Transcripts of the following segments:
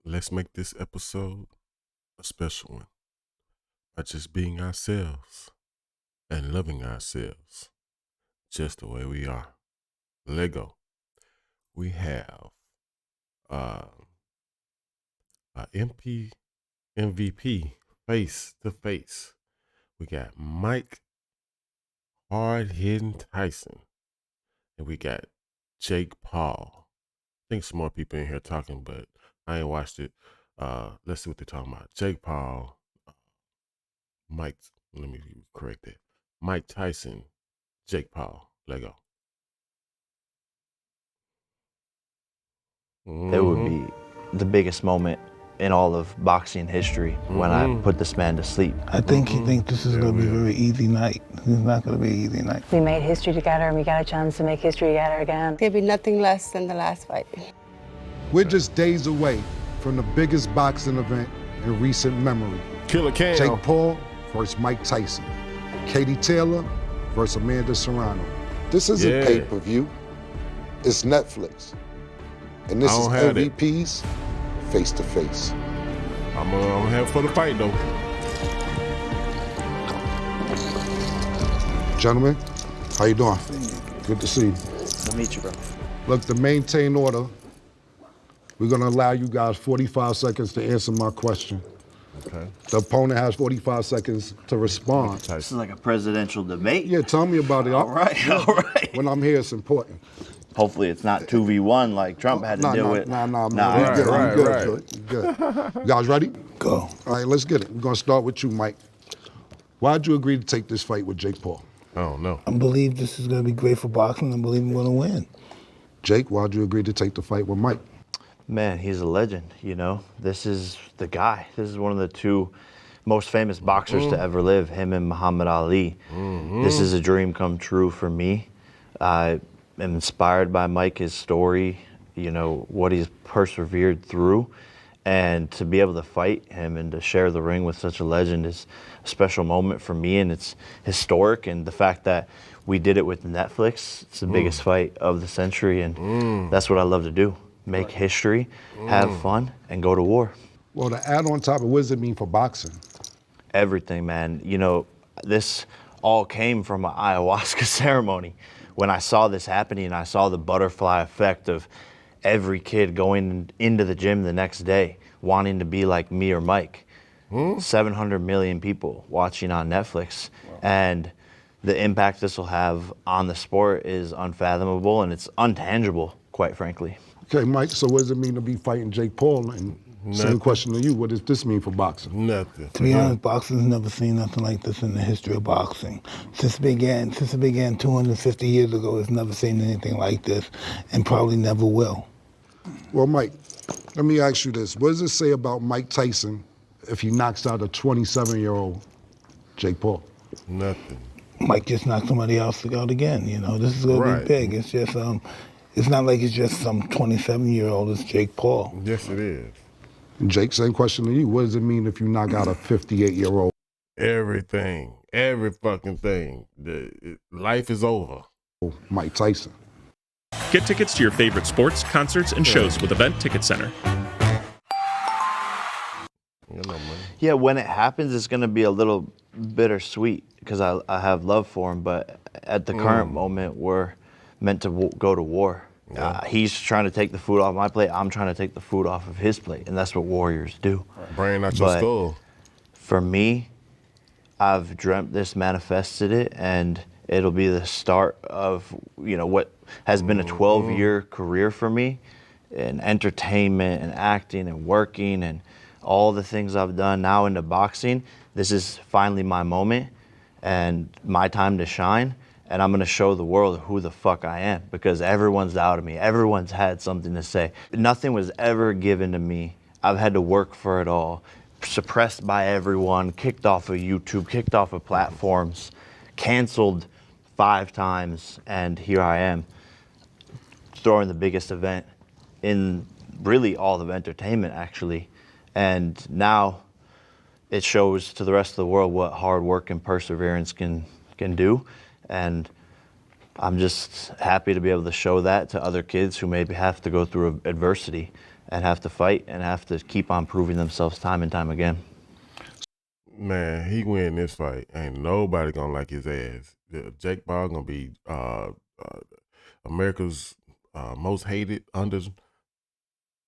Let's make this episode a special one by just being ourselves and loving ourselves just the way we are. Lego. We have uh, MVP face to face. We got Mike hard hitting Tyson, and we got Jake Paul. I think some more people in here talking, but I ain't watched it. Let's see what they're talking about. Jake Paul, Mike. Let me correct that. Mike Tyson, Jake Paul. Lego. It would be the biggest moment in all of boxing history when I put this man to sleep. I think he thinks this is going to be a very easy night. It's not going to be an easy night. We made history together, and we got a chance to make history together again. There'll be nothing less than the last fight. We're just days away from the biggest boxing event in recent memory. Killer Cam. Jake Paul versus Mike Tyson. Katie Taylor versus Amanda Serrano. This isn't pay-per-view, it's Netflix. And this is MVP's Face2Face. I'm gonna have for the fight though. Gentlemen, how you doing? Good to see you. We'll meet you, bro. Look, to maintain order, we're gonna allow you guys 45 seconds to answer my question. Okay. The opponent has 45 seconds to respond. This is like a presidential debate. Yeah, tell me about it. All right. When I'm here, it's important. Hopefully it's not 2v1 like Trump had to deal with. Nah, man. Right. Good. You guys ready? Go. All right, let's get it. We're gonna start with you, Mike. Why'd you agree to take this fight with Jake Paul? I don't know. I believe this is going to be great for boxing. I believe I'm going to win. Jake, why'd you agree to take the fight with Mike? Man, he's a legend, you know? This is the guy. This is one of the two most famous boxers to ever live, him and Muhammad Ali. This is a dream come true for me. I am inspired by Mike, his story, you know, what he's persevered through. And to be able to fight him and to share the ring with such a legend is a special moment for me, and it's historic. And the fact that we did it with Netflix, it's the biggest fight of the century, and that's what I love to do. Make history, have fun, and go to war. Well, to add on top of, what does it mean for boxing? Everything, man. You know, this all came from an ayahuasca ceremony. When I saw this happening, I saw the butterfly effect of every kid going into the gym the next day wanting to be like me or Mike. 700 million people watching on Netflix. Wow. And the impact this will have on the sport is unfathomable, and it's untangible, quite frankly. Okay, Mike, so what does it mean to be fighting Jake Paul? And same question to you, what does this mean for boxing? Nothing. To be honest, boxing's never seen nothing like this in the history of boxing. Since it began 250 years ago, it's never seen anything like this, and probably never will. Well, Mike, let me ask you this. What does it say about Mike Tyson if he knocks out a 27-year-old Jake Paul? Nothing. Mike just knocked somebody else out again, you know. This is going to be big. It's just, it's not like it's just some 27-year-old, it's Jake Paul. Yes, it is. And Jake, same question to you. What does it mean if you knock out a 58-year-old? Everything. Every fucking thing. Life is over. Mike Tyson. Get tickets to your favorite sports, concerts, and shows with Event Ticket Center. Yeah, when it happens, it's going to be a little bittersweet because I have love for him, but at the current moment, we're meant to go to war. He's trying to take the food off my plate. I'm trying to take the food off of his plate, and that's what warriors do. Brain out your skull. For me, I've dreamt this, manifested it, and it'll be the start of, you know, what has been a 12-year career for me in entertainment and acting and working and all the things I've done now into boxing. This is finally my moment and my time to shine, and I'm gonna show the world who the fuck I am, because everyone's doubted me. Everyone's had something to say. Nothing was ever given to me. I've had to work for it all. Suppressed by everyone, kicked off of YouTube, kicked off of platforms, canceled 5 times, and here I am, throwing the biggest event in really all of entertainment, actually. And now it shows to the rest of the world what hard work and perseverance can do. And I'm just happy to be able to show that to other kids who maybe have to go through adversity. and have to fight and have to keep on proving themselves time and time again. Man, he win this fight. Ain't nobody gonna like his ass. Jake Paul gonna be America's most hated under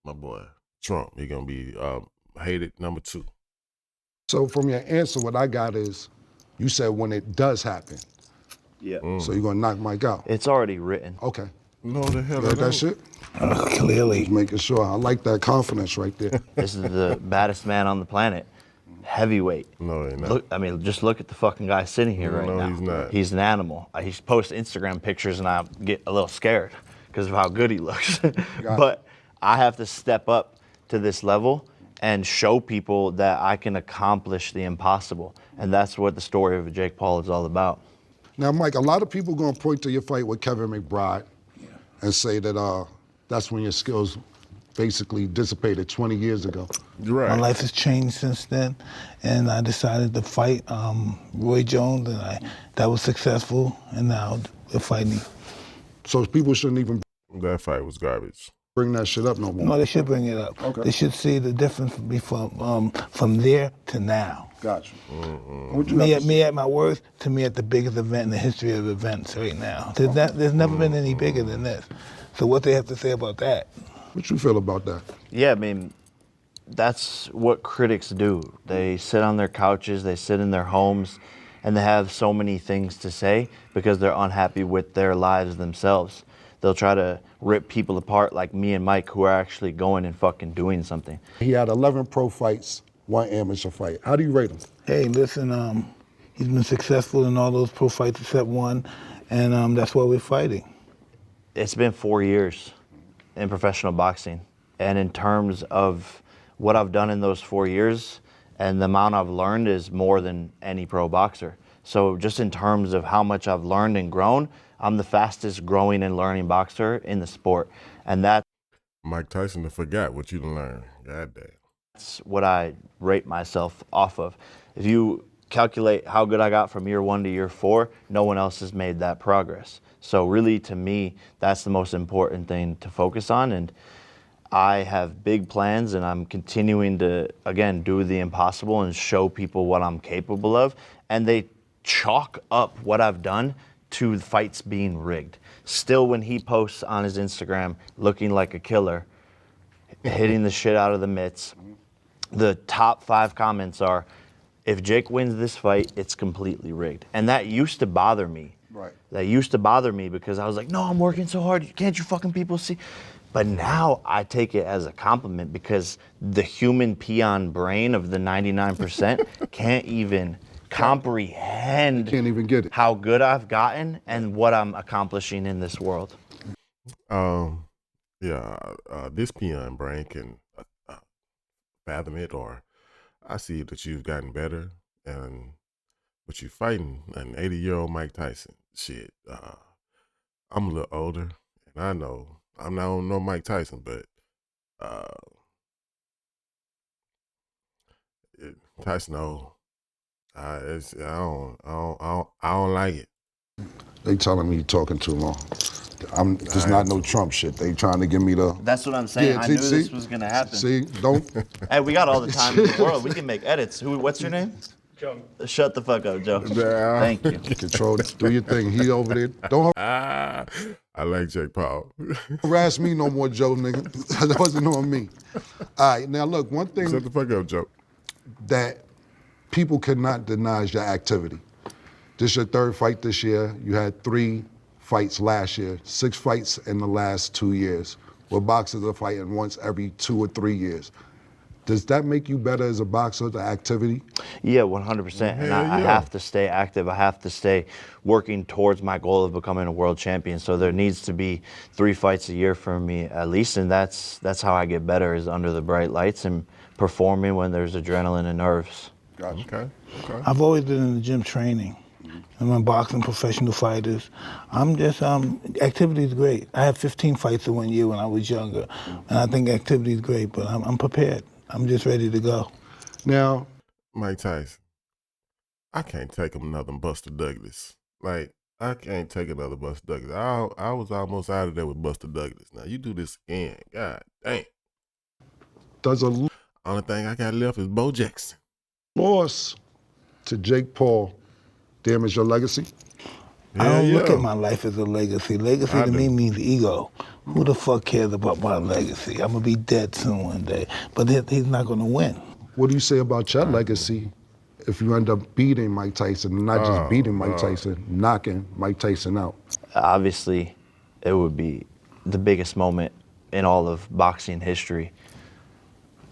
my boy Trump. He gonna be hated number 2. So from your answer, what I got is, you said when it does happen. Yeah. So you're gonna knock Mike out. It's already written. Okay. No, the hell You heard it that ain't. shit? Clearly. Just making sure. I like that confidence right there. This is the baddest man on the planet. Heavyweight. No, he not. Look, I mean, just look at the fucking guy sitting here right No, now. he's not. He's an animal. He posts Instagram pictures and I get a little scared because of how good he looks. But I have to step up to this level and show people that I can accomplish the impossible. And that's what the story of Jake Paul is all about. Now, Mike, a lot of people gonna point to your fight with Kevin McBride and say that that's when your skills basically dissipated 20 years ago. Right. My life has changed since then, and I decided to fight Roy Jones, and that was successful, and now we're fighting. So people shouldn't even That fight was garbage. bring that shit up no more. No, they should bring it up. Okay. They should see the difference from there to now. Gotcha. What you got to say? Me at my worst to me at the biggest event in the history of events right now. There's never been any bigger than this. So what they have to say about that? What you feel about that? Yeah, I mean, that's what critics do. They sit on their couches, they sit in their homes, and they have so many things to say because they're unhappy with their lives themselves. They'll try to rip people apart like me and Mike, who are actually going and fucking doing something. He had 11 pro fights, 1 amateur fight. How do you rate him? Hey, listen, he's been successful in all those pro fights except one, and that's why we're fighting. It's been 4 years in professional boxing. And in terms of what I've done in those 4 years and the amount I've learned is more than any pro boxer. So just in terms of how much I've learned and grown, I'm the fastest growing and learning boxer in the sport. And that's Mike Tyson forgot what you done learned. God damn. what I rate myself off of. If you calculate how good I got from year 1 to year 4, no one else has made that progress. So really, to me, that's the most important thing to focus on. And I have big plans, and I'm continuing to, again, do the impossible and show people what I'm capable of. And they chalk up what I've done to fights being rigged. Still, when he posts on his Instagram looking like a killer, hitting the shit out of the mitts, the top 5 comments are, if Jake wins this fight, it's completely rigged. And that used to bother me. Right. That used to bother me because I was like, no, I'm working so hard. Can't you fucking people see? But now I take it as a compliment because the human peon brain of the 99% can't even comprehend Can't even get it. how good I've gotten and what I'm accomplishing in this world. This peon brain can fathom it, or I see that you've gotten better, and but you fighting an 80-year-old Mike Tyson. Shit, I'm a little older, and I know I'm not no Mike Tyson, but Tyson old. I don't like it. They telling me you're talking too long. There's not no Trump shit. They trying to give me the... That's what I'm saying. I knew this was going to happen. See, don't... Hey, we got all the time in the world. We can make edits. What's your name? Joe. Shut the fuck up, Joe. Thank you. Control it. Do your thing. He over there. Don't I like Jake Paul. harass me no more, Joe, nigga. That wasn't on me. All right, now look, one thing Shut the fuck up, Joe. that people cannot deny is your activity. This is your 3rd fight this year. You had 3 fights last year, 6 fights in the last 2 years. Where boxers are fighting once every 2 or 3 years. Does that make you better as a boxer, the activity? Yeah, 100%. And I have to stay active. I have to stay working towards my goal of becoming a world champion. So there needs to be 3 fights a year for me at least. And that's how I get better, is under the bright lights and performing when there's adrenaline and nerves. Gotcha. Okay. I've always been in the gym training. I'm boxing professional fighters. I'm just, activity is great. I had 15 fights in 1 year when I was younger. And I think activity is great, but I'm prepared. I'm just ready to go. Now, Mike Tyson, I can't take another Buster Douglas. Like, I can't take another Buster Douglas. I was almost out of there with Buster Douglas. Now, you do this again. God damn. Does a Only thing I got left is Bo Jackson. loss to Jake Paul damage your legacy? I don't look at my life as a legacy. Legacy to me means ego. Who the fuck cares about my legacy? I'm going to be dead soon one day. But he's not going to win. What do you say about your legacy if you end up beating Mike Tyson, and not just beating Mike Tyson, knocking Mike Tyson out? Obviously, it would be the biggest moment in all of boxing history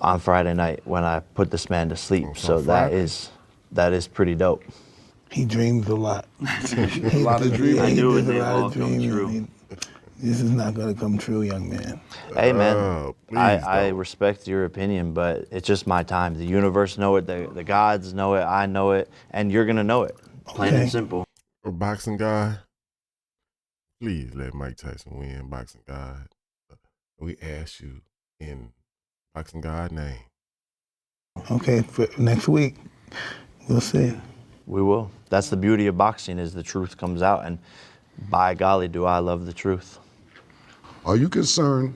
on Friday night when I put this man to sleep. So that is pretty dope. He dreams a lot. A lot of dreaming. I do, He and does a they lot all of come dreaming. true. This is not going to come true, young man. Hey, man, I respect your opinion, but it's just my time. The universe know it, the gods know it, I know it, and you're going to know it. Plain and simple. A boxing guy, please let Mike Tyson win, boxing God. We ask you in boxing God name. Okay, for next week, we'll see. We will. That's the beauty of boxing, is the truth comes out, and by golly, do I love the truth. Are you concerned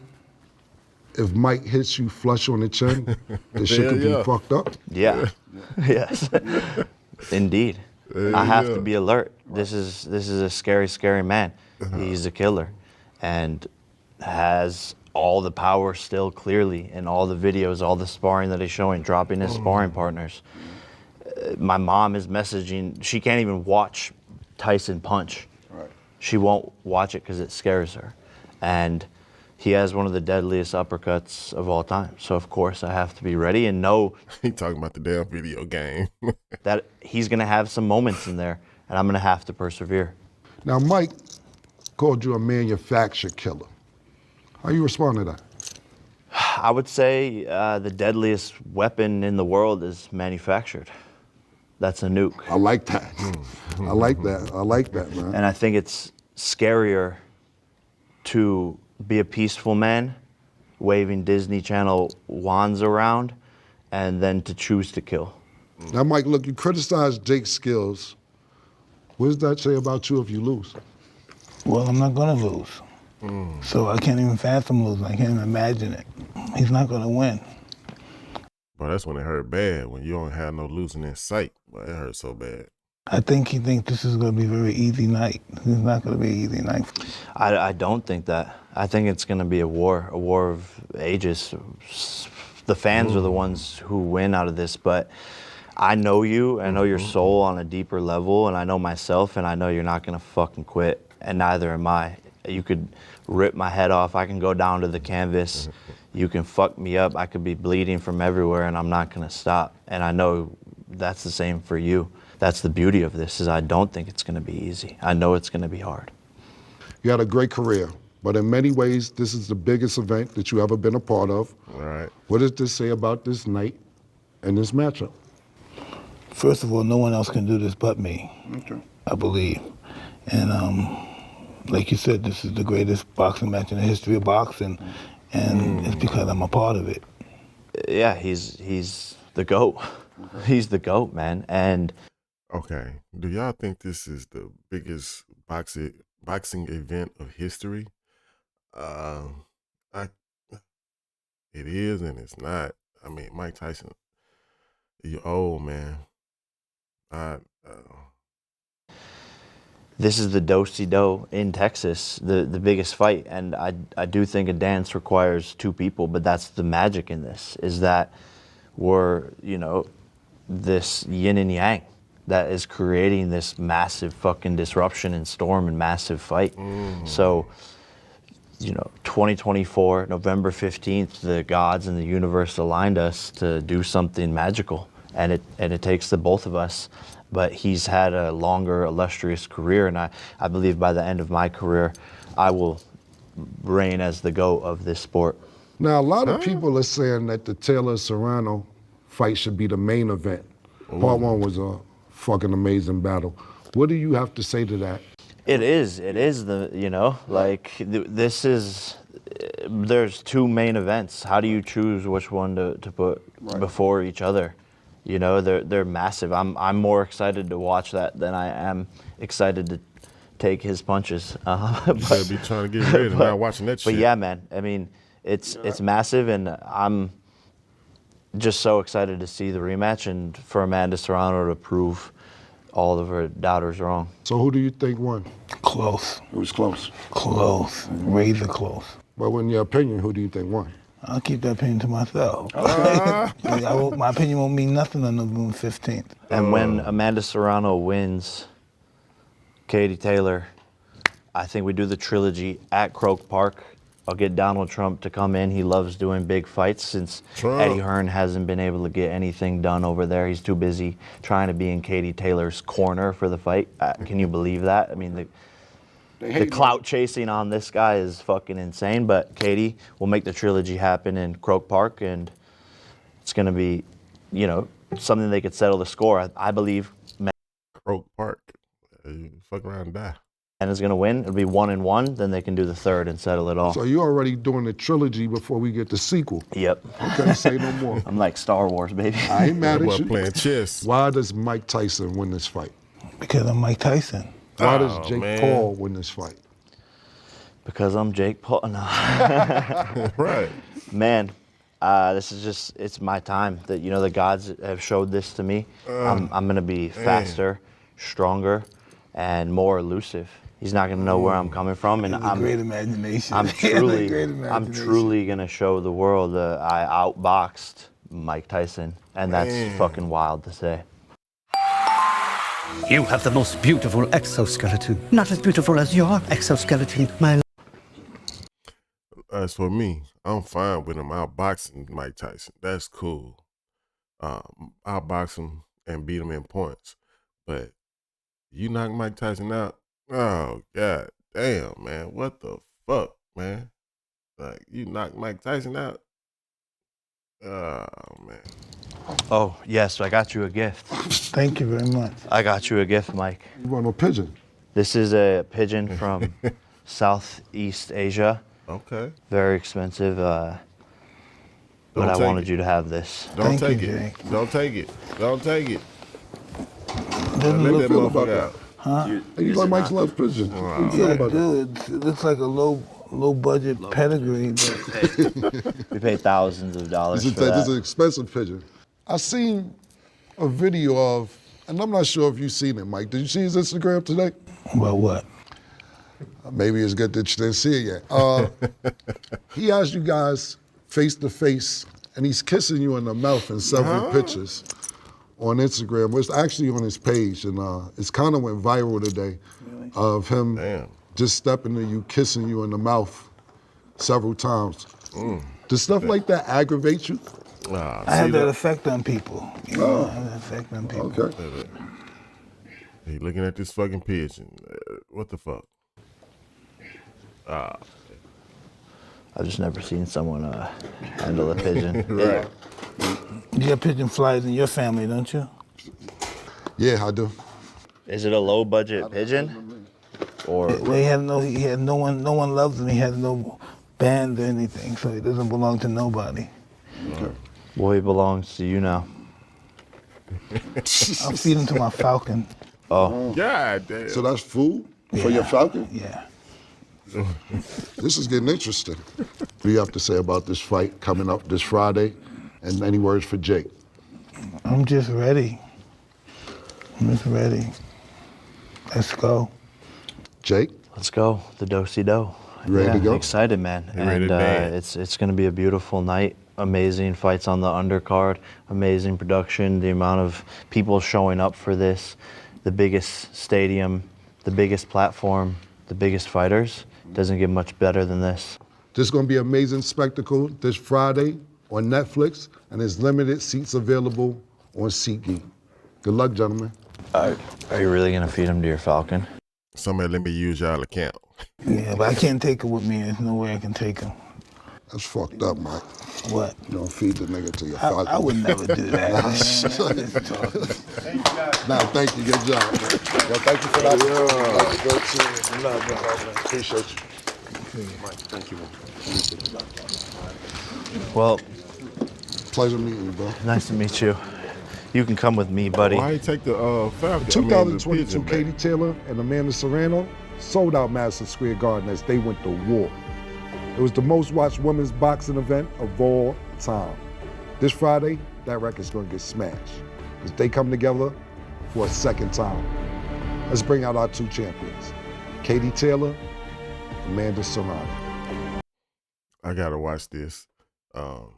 if Mike hits you flush on the chin, the shit could be fucked up? Yeah. Yes. Indeed. I have to be alert. This is a scary, scary man. He's a killer, and has all the power still clearly in all the videos, all the sparring that he's showing, dropping his sparring partners. My mom is messaging. She can't even watch Tyson punch. Right. She won't watch it because it scares her. And he has one of the deadliest uppercuts of all time. So, of course, I have to be ready and know He talking about the damn video game. that he's going to have some moments in there, and I'm going to have to persevere. Now, Mike called you a manufactured killer. How you respond to that? I would say the deadliest weapon in the world is manufactured. That's a nuke. I like that. I like that. I like that, man. And I think it's scarier to be a peaceful man, waving Disney Channel wands around, and then to choose to kill. Now, Mike, look, you criticize Jake's skills. What does that say about you if you lose? Well, I'm not going to lose. So I can't even fathom losing. I can't even imagine it. He's not going to win. But that's when it hurt bad, when you don't have no losing in sight. But it hurt so bad. I think he thinks this is going to be a very easy night. It's not going to be an easy night. I don't think that. I think it's going to be a war of ages. The fans are the ones who win out of this, but I know you, I know your soul on a deeper level, and I know myself, and I know you're not going to fucking quit, and neither am I. You could rip my head off, I can go down to the canvas, you can fuck me up, I could be bleeding from everywhere, and I'm not going to stop. And I know that's the same for you. That's the beauty of this, is I don't think it's going to be easy. I know it's going to be hard. You had a great career, but in many ways, this is the biggest event that you ever been a part of. All right. What does this say about this night and this matchup? First of all, no one else can do this but me, I believe. And like you said, this is the greatest boxing match in the history of boxing, and it's because I'm a part of it. Yeah, he's the GOAT. He's the GOAT, man. And Okay. Do y'all think this is the biggest boxing event of history? It is and it's not. I mean, Mike Tyson, you're old, man. this is the do-si-do in Texas, the biggest fight. And I do think a dance requires two people, but that's the magic in this, is that we're, this yin and yang that is creating this massive fucking disruption and storm and massive fight. So, 2024, November 15th, the gods and the universe aligned us to do something magical. And it takes the both of us. But he's had a longer, illustrious career, and I believe by the end of my career, I will reign as the GOAT of this sport. Now, a lot of people are saying that the Taylor-Serrano fight should be the main event. Part one was a fucking amazing battle. What do you have to say to that? It is this is, there's two main events. How do you choose which one to put before each other? They're massive. I'm more excited to watch that than I am excited to take his punches. You better be trying to get ready and not watching that shit. But yeah, man, I mean, it's massive, and just so excited to see the rematch and for Amanda Serrano to prove all of her doubters wrong. So who do you think won? Close. It was close. Close. Razor close. Well, in your opinion, who do you think won? I'll keep that opinion to myself. My opinion won't mean nothing on November 15th. And when Amanda Serrano wins, Katie Taylor, I think we do the trilogy at Croke Park. I'll get Donald Trump to come in. He loves doing big fights since Eddie Hearn hasn't been able to get anything done over there. He's too busy trying to be in Katie Taylor's corner for the fight. Can you believe that? I mean, the clout chasing on this guy is fucking insane, but Katie will make the trilogy happen in Croke Park, and it's going to be, you know, something they could settle the score. I believe Croke Park. Fuck around and die. Is going to win. It'll be 1-1, then they can do the third and settle it all. So you're already doing the trilogy before we get the sequel. Yep. Okay, say no more. I'm like Star Wars, baby. I ain't mad at you. Playing chess. Why does Mike Tyson win this fight? Because I'm Mike Tyson. Why does Jake Paul win this fight? Because I'm Jake Paul. No. Right. Man, this is just, it's my time. That, you know, the gods have showed this to me. I'm going to be faster, stronger, and more elusive. He's not going to know where I'm coming from, and I'm great imagination. I'm truly going to show the world that I outboxed Mike Tyson, and that's fucking wild to say. You have the most beautiful exoskeleton. Not as beautiful as your exoskeleton, my. As for me, I'm fine with him outboxing Mike Tyson. That's cool. Outbox him and beat him in points. But you knock Mike Tyson out, oh, God damn, man. What the fuck, man? Like, you knock Mike Tyson out? Oh, man. Oh, yes, I got you a gift. Thank you very much. I got you a gift, Mike. You want a pigeon? This is a pigeon from Southeast Asia. Okay. Very expensive, but I wanted you to have this. Don't Thank take you, it. Jake. Don't take it. Don't take it. Doesn't Let look that motherfucker out. Huh? Hey, you like Mike's love pigeon? How you feel Yeah, about that? dude, it looks like a low budget pedigree. But We paid thousands of dollars This for that. is an expensive pigeon. I seen a video of, and I'm not sure if you've seen it, Mike. Did you see his Instagram today? About what? Maybe it's good that you didn't see it yet. He asked you guys face to face, and he's kissing you in the mouth in several pictures on Instagram. It's actually on his page, and it's kind of went viral today of him just stepping to you, kissing you in the mouth several times. Does stuff like that aggravate you? I have that effect on people. You know, I have that effect on people. Okay. He looking at this fucking pigeon. What the fuck? I've just never seen someone handle a pigeon. Right. You have pigeon flies in your family, don't you? Yeah, I do. Is it a low budget pigeon? Or He had no one loves him. He has no band or anything, so he doesn't belong to nobody. well, he belongs to you now. I'll feed him to my falcon. Oh, God damn. So that's food for your falcon? Yeah. This is getting interesting. What do you have to say about this fight coming up this Friday? And any words for Jake? I'm just ready. Let's go. Jake? let's go. The do-si-do. You ready to go? Excited, man. ready to dance. It's going to be a beautiful night. Amazing fights on the undercard. Amazing production. The amount of people showing up for this. The biggest stadium, the biggest platform, the biggest fighters. Doesn't get much better than this. This is going to be an amazing spectacle this Friday on Netflix, and there's limited seats available on SeatGeek. Good luck, gentlemen. Are you really going to feed him to your falcon? Somebody let me use y'all account. Yeah, but I can't take it with me. There's no way I can take him. That's fucked up, Mike. What? You don't feed the nigga to your falcon. I would never do that, man. Nah, thank you. Good job, man. Well, thank you for that. Good seeing you. Appreciate you. Mike, thank you. Well, Pleasure meeting you, bro. nice to meet you. You can come with me, buddy. Why you take the Falcon? 2022 pigeon, Katie man? Taylor and Amanda Serrano sold out Madison Square Garden as they went to war. It was the most watched women's boxing event of all time. This Friday, that record's gonna get smashed. As they come together for a second time. Let's bring out our two champions, Katie Taylor, Amanda Serrano. I gotta watch this. For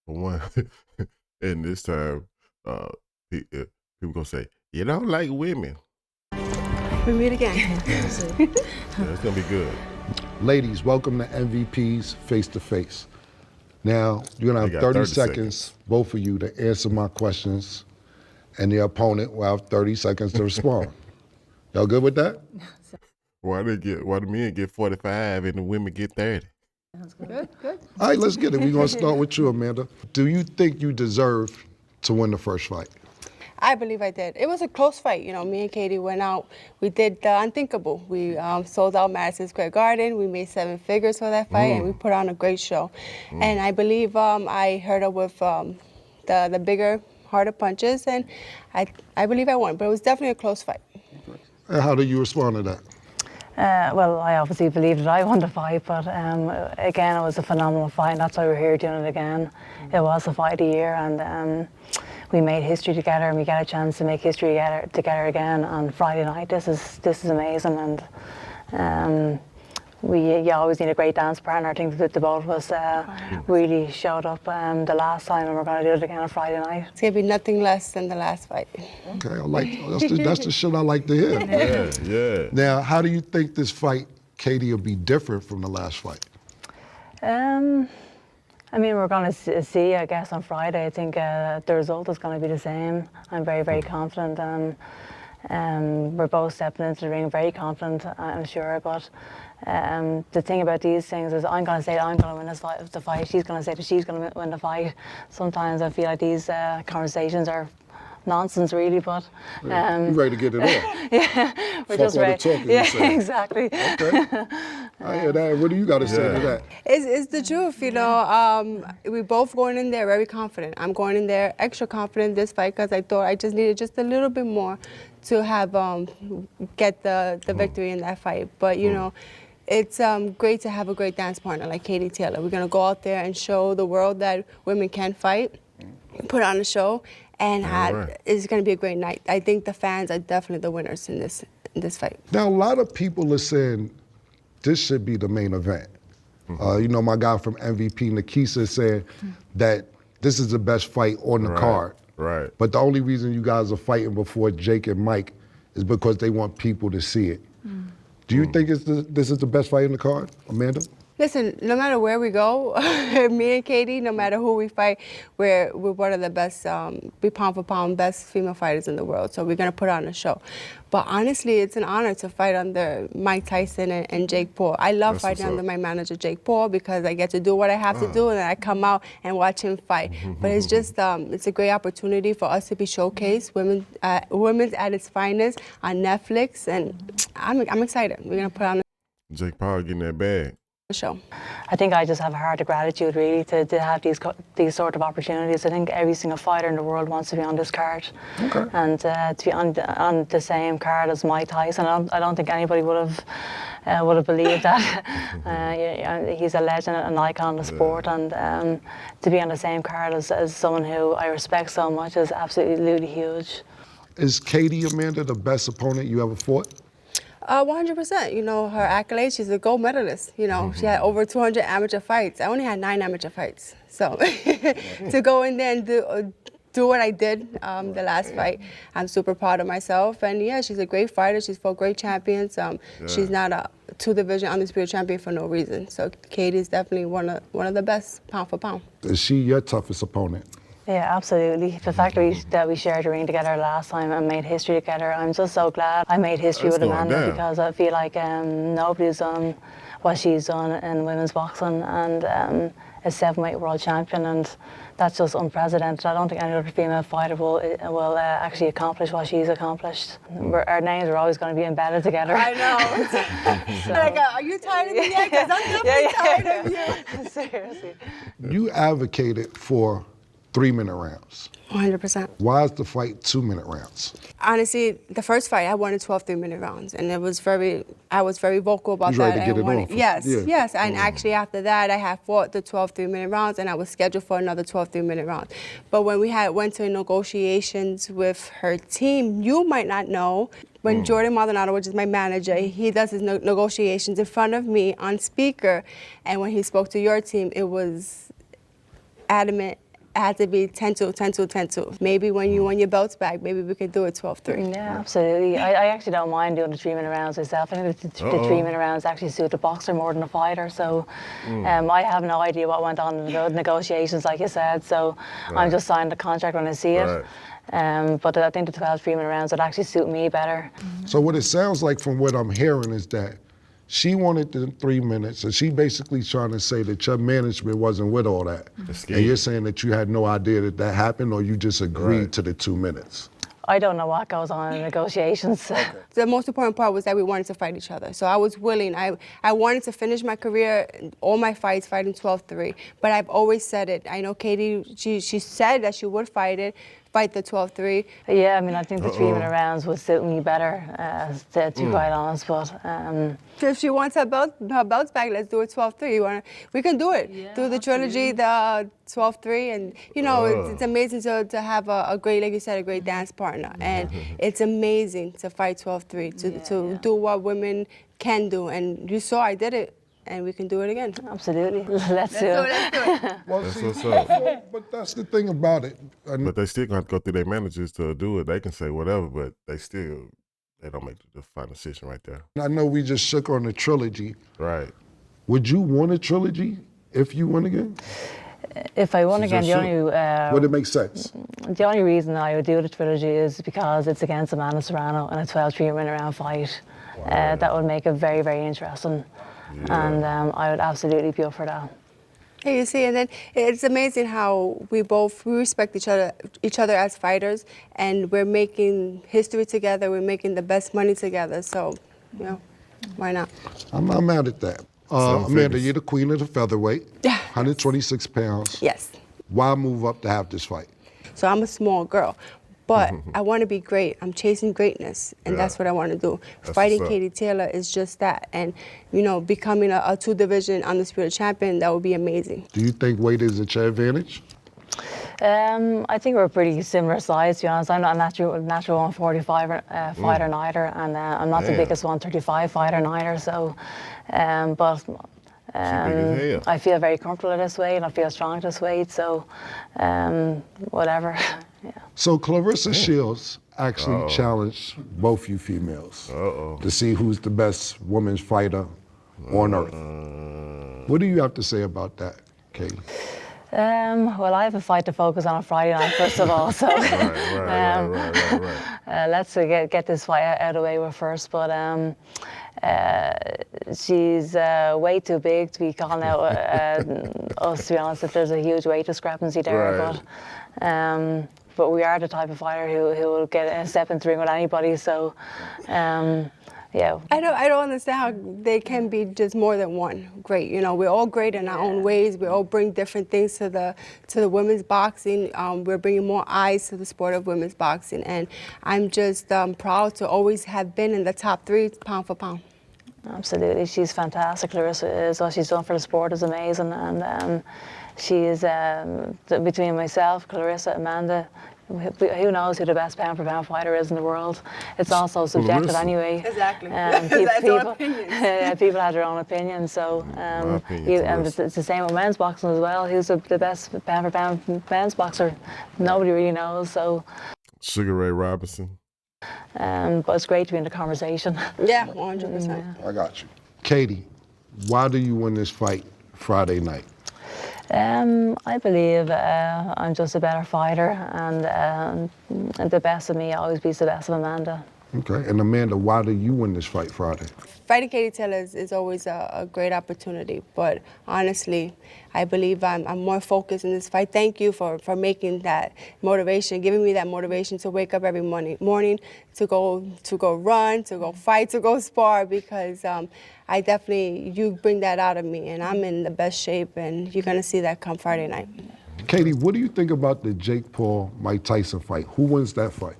one, and this time, people gonna say, you don't like women. We meet again. Yeah, it's gonna be good. Ladies, welcome to MVP's Face to Face. Now, you're gonna have 30 seconds, both of you, to answer my questions, and the opponent will have 30 seconds to respond. Y'all good with that? Why the men get 45 and the women get 30? Good, good. All right, let's get it. We're gonna start with you, Amanda. Do you think you deserve to win the first fight? I believe I did. It was a close fight. You know, me and Katie went out. We did the unthinkable. We sold out Madison Square Garden. We made 7 figures for that fight, and we put on a great show. And I believe I hurt her with the bigger, harder punches, and I believe I won. But it was definitely a close fight. And how do you respond to that? Well, I obviously believed that I won the fight, but again, it was a phenomenal fight, and that's why we're here doing it again. It was the fight of the year, and we made history together, and we got a chance to make history together again on Friday night. This is amazing, and we always need a great dance partner. I think that the both of us really showed up the last time, and we're going to do it again on Friday night. It's going to be nothing less than the last fight. Okay, that's the shit I like to hear. Yeah. Now, how do you think this fight, Katie, will be different from the last fight? I mean, we're going to see, I guess, on Friday. I think the result is going to be the same. I'm very, very confident. We're both stepping into the ring very confident, I'm sure. But the thing about these things is I'm going to say that I'm going to win the fight. She's going to say that she's going to win the fight. Sometimes I feel like these conversations are nonsense, really, but you ready to get it on? Yeah, we're Fuck just all the ready. talking, Yeah, you say. exactly. Okay. I hear that. What do you got to say to that? It's the truth, you know. We both going in there very confident. I'm going in there extra confident this fight because I thought I just needed just a little bit more to have get the victory in that fight. But you know, it's great to have a great dance partner like Katie Taylor. We're gonna go out there and show the world that women can fight, put on a show, and it's gonna be a great night. I think the fans are definitely the winners in this fight. Now, a lot of people are saying this should be the main event. You know, my guy from MVP, Nikisa, said that this is the best fight on the card. Right. But the only reason you guys are fighting before Jake and Mike is because they want people to see it. Do you think this is the best fight in the card, Amanda? Listen, no matter where we go, me and Katie, no matter who we fight, we're one of the best, we pound for pound, best female fighters in the world. So we're going to put on a show. But honestly, it's an honor to fight under Mike Tyson and Jake Paul. I love fighting under my manager, Jake Paul, because I get to do what I have to do, and then I come out and watch him fight. But it's just, it's a great opportunity for us to be showcased, women's at its finest on Netflix, and I'm excited. We're going to put on Jake Paul getting that bag. show. I think I just have a heart of gratitude, really, to have these sort of opportunities. I think every single fighter in the world wants to be on this card, and to be on the same card as Mike Tyson. I don't think anybody would have believed that. He's a legend, an icon of the sport, and to be on the same card as someone who I respect so much is absolutely huge. Is Katie, Amanda, the best opponent you ever fought? 100%. You know, her accolades, she's a gold medalist. You know, she had over 200 amateur fights. I only had 9 amateur fights. So to go in there and do what I did the last fight, I'm super proud of myself. And yeah, she's a great fighter. She's fought great champions. She's not a 2-division undisputed champion for no reason. So Katie's definitely one of the best pound for pound. Is she your toughest opponent? Yeah, absolutely. The fact that we shared a ring together last time and made history together, I'm just so glad I made history with Amanda, because I feel like nobody's done what she's done in women's boxing, and a 7-weight world champion, and that's just unprecedented. I don't think any other female fighter will actually accomplish what she's accomplished. Our names are always going to be embedded together. I know. So. Like, are you tired of me yet? Because I'm definitely tired of you. Seriously. You advocated for 3-minute rounds. 100%. Why is the fight 2-minute rounds? Honestly, the first fight I wanted 12 3-minute rounds, and I was very vocal about You was that. ready to get it on. Yes, Yeah. yes. And actually after that, I had fought the 12 3-minute rounds, and I was scheduled for another 12 3-minute rounds. But when we went to negotiations with her team, you might not know, when Jordan Maldonado, which is my manager, he does his negotiations in front of me on speaker, and when he spoke to your team, it was adamant. It had to be 10-2, 10-2, 10-2. Maybe when you won your belts back, maybe we could do it 12-3. Yeah, absolutely. I actually don't mind doing the 3-minute rounds myself. I think the 3-minute rounds actually suit the boxer more than the fighter. So I have no idea what went on in the negotiations, like you said. So I'm just signing the contract when I see it. But I think the 12 3-minute rounds would actually suit me better. So what it sounds like from what I'm hearing is that she wanted the 3 minutes, and she basically trying to say that your management wasn't with all that. And you're saying that you had no idea that that happened, or you just agreed to the 2 minutes? I don't know what goes on in negotiations. The most important part was that we wanted to fight each other. So I was willing. I wanted to finish my career, all my fights, fighting 12-3. But I've always said it. I know Katie, she said that she would fight the 12-3. Yeah, I mean, I think the 3-minute rounds would suit me better, to be quite honest. But if she wants her belts back, let's do it 12-3. We can do it. Yeah, do the trilogy, the 12-3, and you know, it's amazing to have a great, like you said, a great dance partner, and it's amazing to fight 12-3, to do what women can do, and you saw I did it. And we can do it again. Absolutely. Let's do it. Well, That's see, what's up. but that's the thing about it. But they still gonna have to go through their managers to do it. They can say whatever, but they don't make the final decision right there. I know we just shook on the trilogy. Right. Would you want a trilogy if you won again? If I won again, Would it make sense? The only reason I would do the trilogy is because it's against Amanda Serrano in a 12 3-minute round fight. That would make it very, very interesting. Yeah. And I would absolutely be up for that. Hey, you see, and then it's amazing how we respect each other as fighters, and we're making history together. We're making the best money together. So, you know, why not? I'm not mad at that. Amanda, you're the queen of the featherweight. Yeah. 126 pounds. Yes. Why move up to have this fight? So I'm a small girl, but I want to be great. I'm chasing greatness, and that's what I want to do. Fighting Katie Taylor is just that, and you know, becoming a 2-division undisputed champion, that would be amazing. Do you think weight is at your advantage? I think we're pretty similar size, to be honest. I'm not a natural 145 fighter neither, and I'm not the biggest 135 fighter neither. So, but I feel very comfortable at this weight, and I feel strong at this weight. So, whatever. Yeah. So Clarissa Shields actually challenged both you females to see who's the best women's fighter on earth. What do you have to say about that, Katie? Well, I have a fight to focus on Friday night, first of all. So let's get this fight out of the way with first. But she's way too big to be calling out us, to be honest, if there's a huge weight discrepancy there. But we are the type of fighter who will get a step into the ring with anybody. So, yeah. I don't understand how they can be just more than one great. You know, we're all great in our own ways. We all bring different things to the women's boxing. We're bringing more eyes to the sport of women's boxing, and I'm just proud to always have been in the top 3 pound for pound. Absolutely, she's fantastic. Clarissa is. What she's done for the sport is amazing, and she is between myself, Clarissa, Amanda. Who knows who the best pound for pound fighter is in the world? It's also subjective anyway. Exactly. People have their own opinions. So it's the same with men's boxing as well. Who's the best pound for pound men's boxer? Nobody really knows. So Sugar Ray Robinson. But it's great to be in the conversation. Yeah, 100%. I got you. Katie, why do you win this fight Friday night? I believe I'm just a better fighter, and the best of me always beats the best of Amanda. Okay, and Amanda, why do you win this fight Friday? Fighting Katie Taylor is always a great opportunity, but honestly, I believe I'm more focused in this fight. Thank you for making that motivation, giving me that motivation to wake up every morning to go run, to go fight, to go spar, because you bring that out of me, and I'm in the best shape, and you're gonna see that come Friday night. Katie, what do you think about the Jake Paul-Mike Tyson fight? Who wins that fight?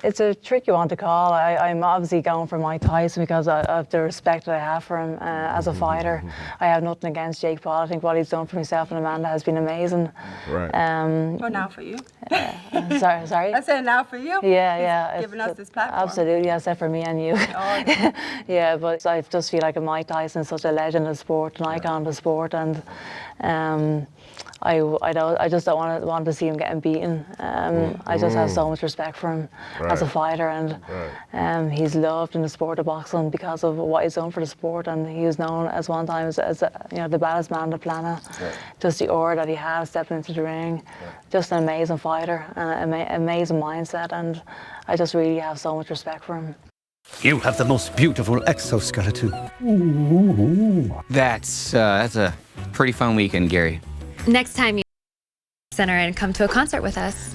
It's a tricky one to call. I'm obviously going for Mike Tyson because of the respect that I have for him as a fighter. I have nothing against Jake Paul. I think what he's done for himself and Amanda has been amazing. Right. Well, now for you. Sorry? I said now for you. Yeah. He's giving us this platform. Absolutely, I said for me and you. Oh, Yeah, but I just feel like Mike Tyson is such a legend of the sport, an icon of the sport, and I just don't want to see him getting beaten. I just have so much respect for him as a fighter, and he's loved in the sport of boxing because of what he's done for the sport, and he was known as one time as the baddest man on the planet. Just the aura that he has stepping into the ring, just an amazing fighter and an amazing mindset, and I just really have so much respect for him. You have the most beautiful exoskeleton. That's a pretty fun weekend, Gary. Next time you center and come to a concert with us.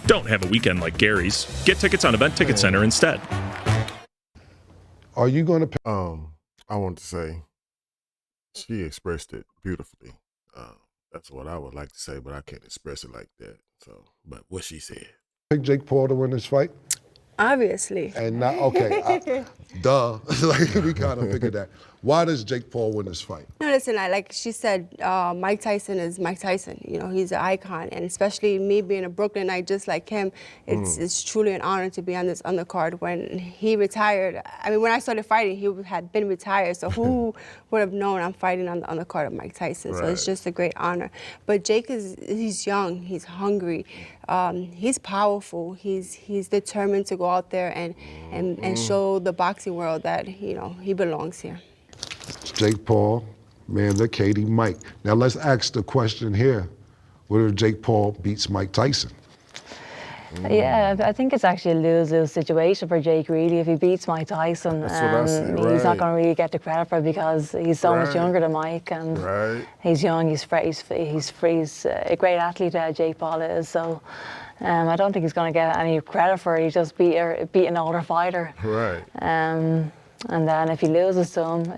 Don't have a weekend like Gary's. Get tickets on Event Ticket Center instead. Are you going to? I want to say she expressed it beautifully. That's what I would like to say, but I can't express it like that. So, but what she said. Pick Jake Paul to win this fight? obviously. And now, okay, duh. Like, we kind of figured that. Why does Jake Paul win this fight? No, listen, like she said, Mike Tyson is Mike Tyson. You know, he's an icon. And especially me being a Brooklynite just like him, it's truly an honor to be on this undercard. When he retired, I mean, when I started fighting, he had been retired. So who would have known I'm fighting on the undercard of Mike Tyson? So it's just a great honor. But Jake he's young, he's hungry, he's powerful, he's determined to go out there and show the boxing world that, you know, he belongs here. Jake Paul, Amanda, Katie, Mike. Now let's ask the question here. What if Jake Paul beats Mike Tyson? Yeah, I think it's actually a lose-lose situation for Jake, really. If he beats Mike Tyson, he's not going to really get the credit for it because he's so much younger than Mike, and he's young, he's a great athlete, Jake Paul is, so I don't think he's going to get any credit for it. He just beat an older fighter. And then if he loses to him...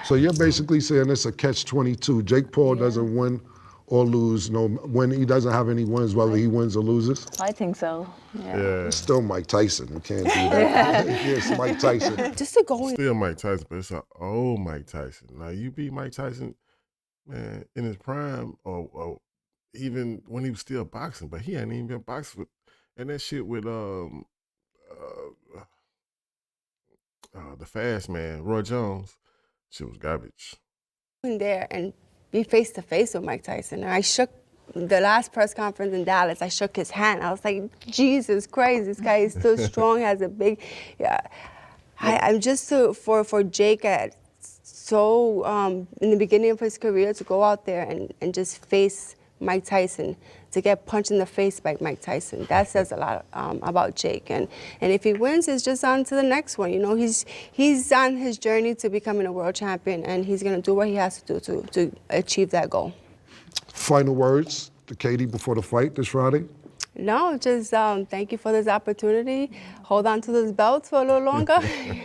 So you're basically saying it's a catch-22. Jake Paul doesn't win or lose, when he doesn't have any wins, whether he wins or loses? I think so, It's still Mike Tyson. We can't do that. It's Mike Tyson. Just to go in. Still Mike Tyson, but it's an old Mike Tyson. Now, you beat Mike Tyson, man, in his prime, or even when he was still boxing, but he hadn't even been boxing with, and that shit with, the fast man, Roy Jones, shit was garbage. In there and be face to face with Mike Tyson. And I shook the last press conference in Dallas. I shook his hand. I was like, Jesus Christ, this guy is still strong. Has a big. I'm just for Jake at in the beginning of his career to go out there and just face Mike Tyson, to get punched in the face by Mike Tyson. That says a lot about Jake. And if he wins, it's just on to the next one. You know, he's on his journey to becoming a world champion, and he's going to do what he has to do to achieve that goal. Final words to Katie before the fight this Friday? No, just thank you for this opportunity. Hold on to those belts for a little longer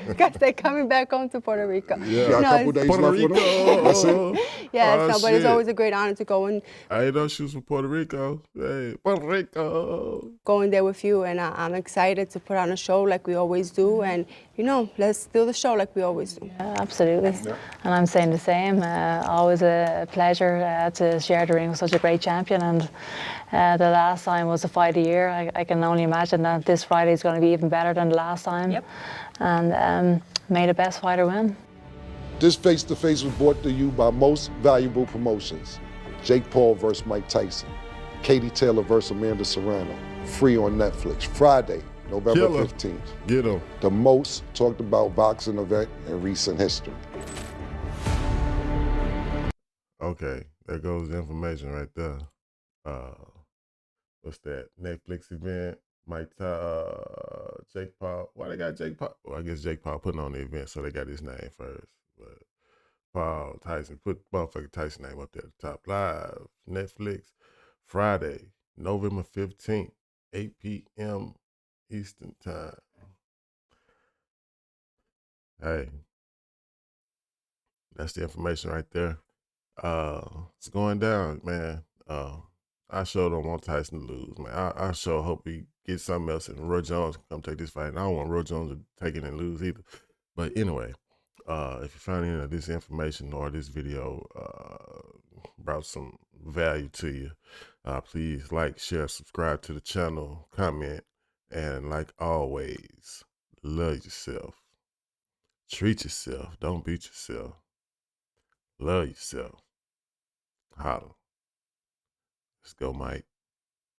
because they're coming back home to Puerto Rico. Yeah, a couple days left with them. That's it? Yeah, but it's always a great honor to go and... I didn't know she was from Puerto Rico. Hey, Puerto Rico. Going there with you, and I'm excited to put on a show like we always do, and, you know, let's do the show like we always do. Yeah, absolutely. And I'm saying the same. Always a pleasure to share the ring with such a great champion, and the last time was a fight a year. I can only imagine that this Friday is going to be even better than the last time. Yep. And may the best fighter win. This face-to-face was brought to you by Most Valuable Promotions. Jake Paul versus Mike Tyson. Katie Taylor versus Amanda Serrano. Free on Netflix. Friday, November 15th. Get him. The most talked about boxing event in recent history. Okay, there goes the information right there. What's that? Netflix event. Jake Paul. Why they got Jake Paul? Well, I guess Jake Paul putting on the event, so they got his name first. But Paul Tyson, put motherfucking Tyson name up there at the top. Live, Netflix, Friday, November 15th, 8 p.m. Eastern Time. Hey, that's the information right there. It's going down, man. I sure don't want Tyson to lose, man. I sure hope he gets something else and Roy Jones can come take this fight. And I don't want Roy Jones to take it and lose either. But anyway, if you found any of this information or this video brought some value to you, please like, share, subscribe to the channel, comment, and like always, love yourself. Treat yourself. Don't beat yourself. Love yourself. Holla. Let's go, Mike.